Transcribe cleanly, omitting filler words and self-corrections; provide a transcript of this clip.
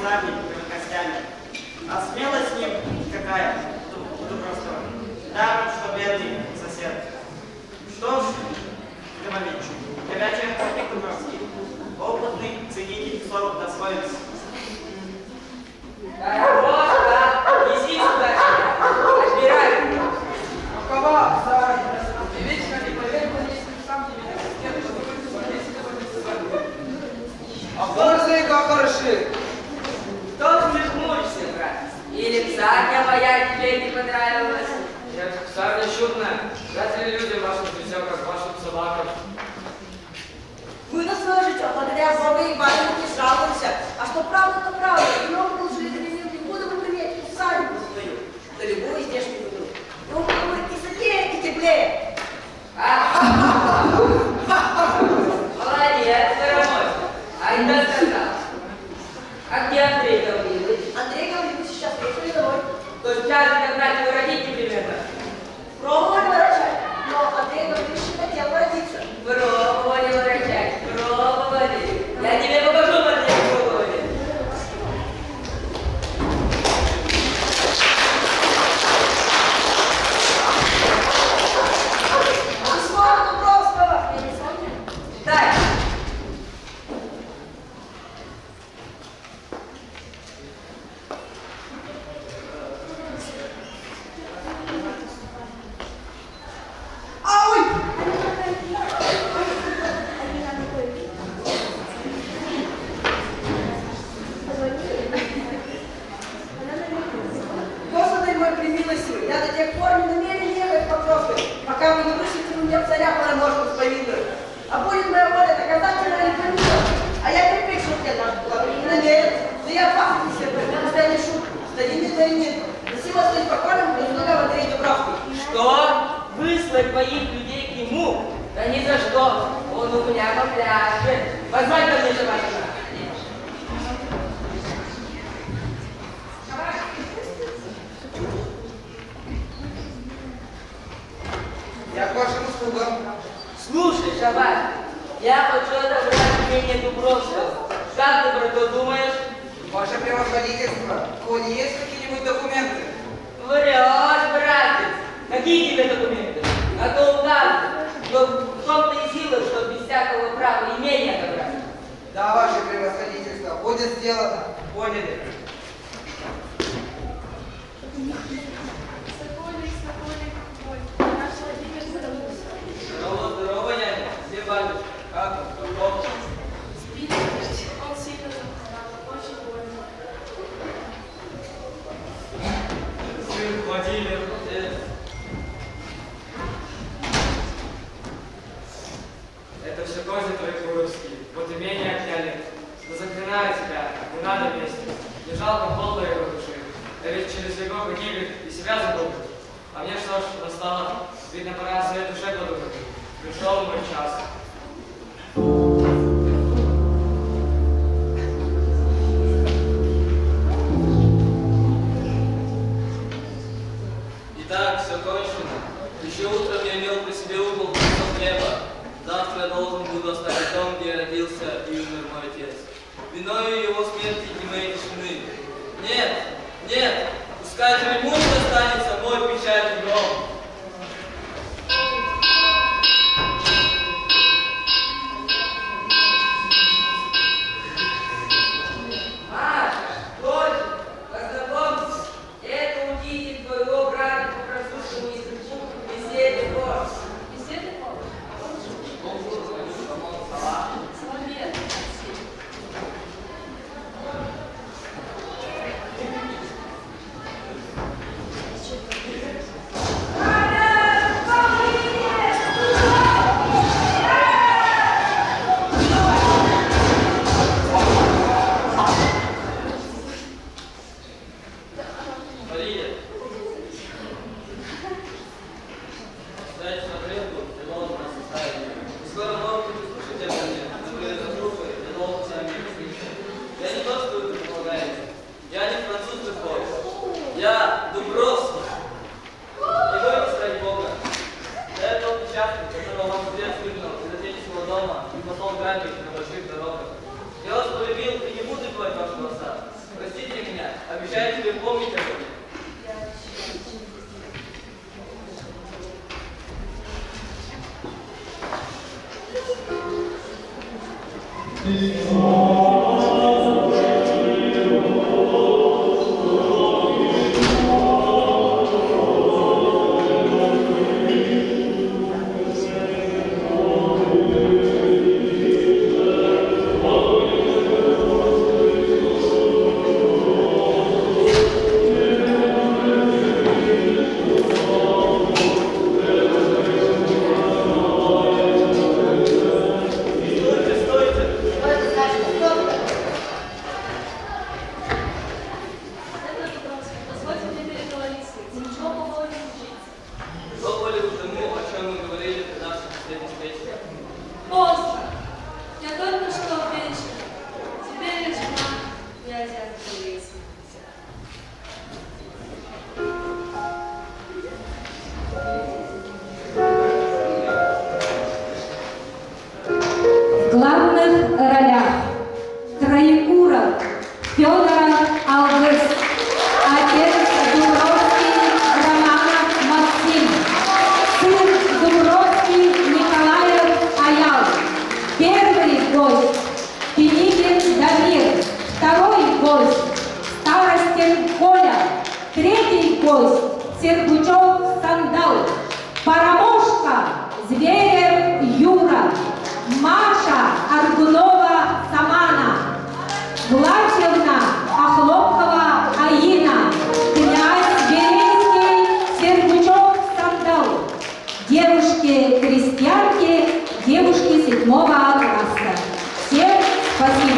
задниками, костями. А смелость с ним какая? Буду просто даром, что бедный сосед. Что ж, Домовичу, горячий охотник Дубровский, опытный ценитель сорок достоинств. Неси сюда, разбирай. Ну кого, царь? Ты вечно не поверил, если сам тебе не хотел, что ты свалился. А борзые как хороши. Кто хмуришься, брат? Или псарня моя тебе не понравилась? Нет, псарня чудная. Дать ли людям вашим друзьям, как вашим собакам? Мы на свое житье, благодаря Богу и барину не жалуемся. А что правда, то правда. Много был железный не буду выпрямлять усадьбу свою. Да любую здешнюю буду. Думаю, и сытее, и теплее. Молодец, дорогой. Ай да сказал. А где Андрей Гаврилович? Андрей Гаврилович сейчас приехали домой. То есть час догнать его родить примерно. Пробовали ворочать, но Андрей Гаврилович не хотел воротиться. Пробовали ворочать, пробовали. Я тебе покажу, Андрей, пробовали. Письмо Дубровского. Дай. Ой! Господи мой, примилостивый, я до тех пор не намерен ехать по Покровску, пока вы не вышлите мне царя Параморского с повинной. А будет моя воля доказательно или помиловать? А я припик шутке наш не намерен. Да я пахну себе, постоянно шутку, стадин не дворянин. Засим остаюсь покорным, но немного Андрей Дубровский. Что? Выслать моих людей к нему? Да ни за что. Он у меня по пляже. Позвать ко мне желательно. Я к вашим услугам. Слушай, Шабаш, я хочу отобрать мнение Дубровского. Как ты про то думаешь? Ваше превосходительство, коли есть какие-нибудь документы? Врешь, братец. Какие тебе документы? А то указано, что в том-то и сила, что без всякого права имения отобрать. Да, ваше превосходительство, будет сделано. Поняли. Здорово, здорово, няня. Где батюшка? Как он? Каков? Он сильно заболел, очень больно. Сын Владимир. Это все козы твои куровские. Вот имение отняли. Но заклинаю тебя, не надо вместе. Не жалко полной его души. Да ведь через его погибель и себя загубит. А мне что ж, настало, видно, пора о своей душе подумать. Пришел мой час. Итак, все кончено. Еще утром я имел при себе угол кусков хлеба. Завтра я должен буду оставить дом, где родился и умер мой отец. Виною его смерти и моей тишины. Нет, нет, пускай же муж останется мой печальный гром. Маша, дочь, познакомься, это учитель твоего брата по французскому языку, беседы Бог. Беседы помощь? Соломея. Обещаю тебе помнить об этом. Я очень Стойте, стойте. Что это значит? Кто ты такой? Это просто. Позвольте мне переговорить с ним. Ничего плохого не случится. Пробовали вы тому, о чем мы говорили при нашей последней встрече? Поздно. Я только что вечер. Теперь я жена князя Андреевича. В главных ролях Троекуров Федор Алгыс, отец Дубровский Романов Максим, сын Дубровский Николаев Аял. Первый гость Пеникин Дамир, второй гость Старостин Коля, третий гость Сергучев Сандал, Парамошка Зверев Юра, Маша Аргунова Самана, Влачевна Охлопкова Аина, князь Березский Сергучев Сандал, девушки-крестьянки, девушки 7 класса. Всем спасибо.